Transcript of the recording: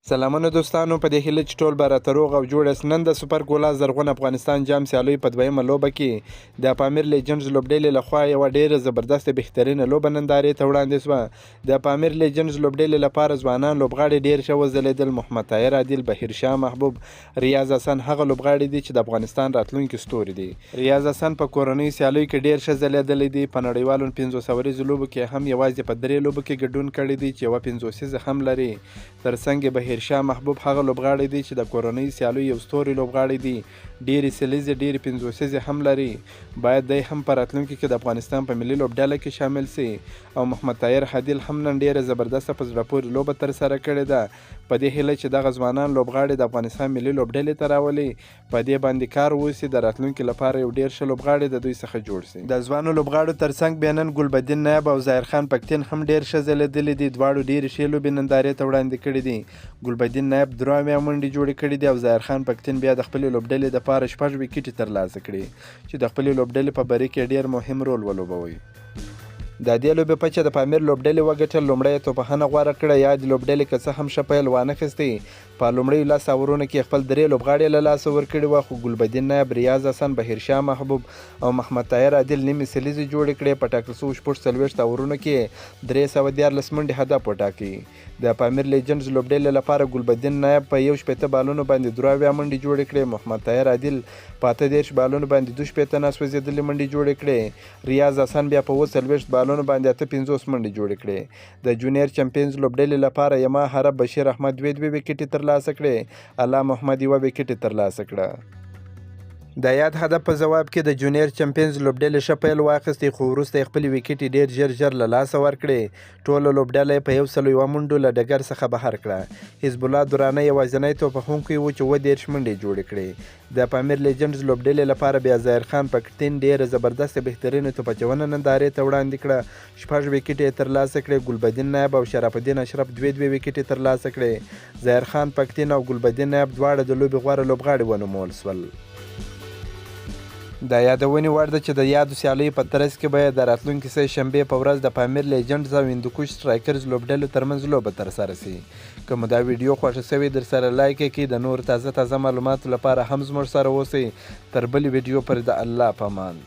سلامونه دوستانو، په دې هیله چې ټول به راته روغ او جوړ یاست. نن د سوپر ګولا زرغون افغانستان جام سیالیو په دویمه لوبه کې د پامیر لیجنډز لوبډلې لخوا یوه ډېره زبردسته بهترینه لوبه نندارې ته وړاندې شوه. د پامیر لیجنډز لوبډلې لپاره ځوانان لوبغاړي ډېر ښه وځلېدل. محمد طاهر عادل، بهیرشاه محبوب، ریاض حسن هغه لوبغاړي دي چې د افغانستان راتلونکي ستوري دي. ریاض حسن په کورنیو سیالیو کې ډېر ښه ځلېدلی دی. په نړیوالو 500 ورځو لوبو کې هم یوازې په 3 لوبو کې ګډون کړی دی چې یوه 500 هم لري. ترڅنګ بهیرشاه محبوب هغه لوبغاړی دی چې د کورنۍ سیالیو یو ستوري لوبغاړی دی. ډېرې سلیزې ډېرې 500 هم لري. باید دی هم په راتلونکي کې د افغانستان په ملي لوبډله کې شامل سي. او محمد طاهر عادل هم نن ډېره زبردسته په زړه پورې لوبه ترسره کړې ده. په دې هیله چې دغه ځوانان لوبغاړي د افغانستان ملي لوبډلې ته راولي، په دې باندې کار وشي، د راتلونکي لپاره یو ډېر ښه لوبغاړي د دوی څخه جوړ سي. د ځوانو لوبغاړو ترڅنګ بیا نن ګلبدین نایب او ظاهر خان پکتین هم ډېر ښه ځلېدلي دي. دواړو ډېرې ښې لوبې نندارې ته وړاندې کړي دي. ګلبدین نایب 3 منډې جوړې کړي دي او ظاهر خان پکتین بیا د خپلې لوبډلې دپاره 6 ویکټې ترلاسه کړي چې د خپلې لوبډلې په بری کې ډېر مهم رول ولوبوي. د دې لوبې پچه د پامیر لوبډلې وګټل. لومړی توپخانه غوره کړه. یا د لوبډلې که څه هم ښه پیل وانخیستی، په لومړیو 10 اورونو کې خپل 3 لوبغاړي له لاسه ورکړي وه، خو ګلبدین نایب، ریاض حسن، بهیرشاه محبوب او محمد طاهر عادل نیمې سلیزې جوړې کړې. په ټاکل شوو 40 اورونو کې 314 منډې هدف وټاکي. د پامیر لیجنډز لوبډلې لپاره ګلبدین نایب په 61 بالونو باندې 23 منډې جوړې کړې. محمد طاهر عادل په 38 بالونو باندې 62 ناسوځېدلې منډې جوړې کړې. ریاض حسن بیا په 40 بالونو باندې 58 منډې جوړې کړې. د جونیئر چمپیونز لوبډلې لپاره یما هرب، بشیر احمد 2 ویکټې ترلاسه کړې. الله محمد 1 ویکټې ترلاسه کړه. د یاد هدف په ځواب کې د جونیئر چمپیونز لوبډلې ښه پیل واخیستی، خو وروسته یې خپلې ویکټې ډېر ژر له لاسه ورکړې. ټوله لوبډله یې په 101 منډو له ډګر څخه بهر کړه. حزب الله درانه یوازینی توپخونکی و چې 30 منډې جوړې کړې. د پامیر لیجنډز لوبډلې لپاره بیا ظاهر خان پکتین ډېره زبردسته بهترینه توپچونه نندارې ته وړاندې کړه. 6 ویکټې یې ترلاسه کړې. ګلبدین نایب او شرف الدین اشرف 2 ویکټې ترلاسه کړې. ظاهر خان پکتین او ګلبدین نایب دواړه د لوبې غوره لوبغاړي ونومول شول. د یادونې وړ ده چې د یادو سیالیو په ترڅ کې به د راتلونکي سه شنبې په ورځ د پامیر لیجنډز او هندوکش سټرایکرز لوبډلو ترمنځ لوبه ترسره سي. که مو دا ویډیو خوښه سوې درسره لایک یې کړئ. د نور تازه معلوماتو لپاره هم زموږ سره اوسئ. تر بلې ویډیو پورې د الله په امان.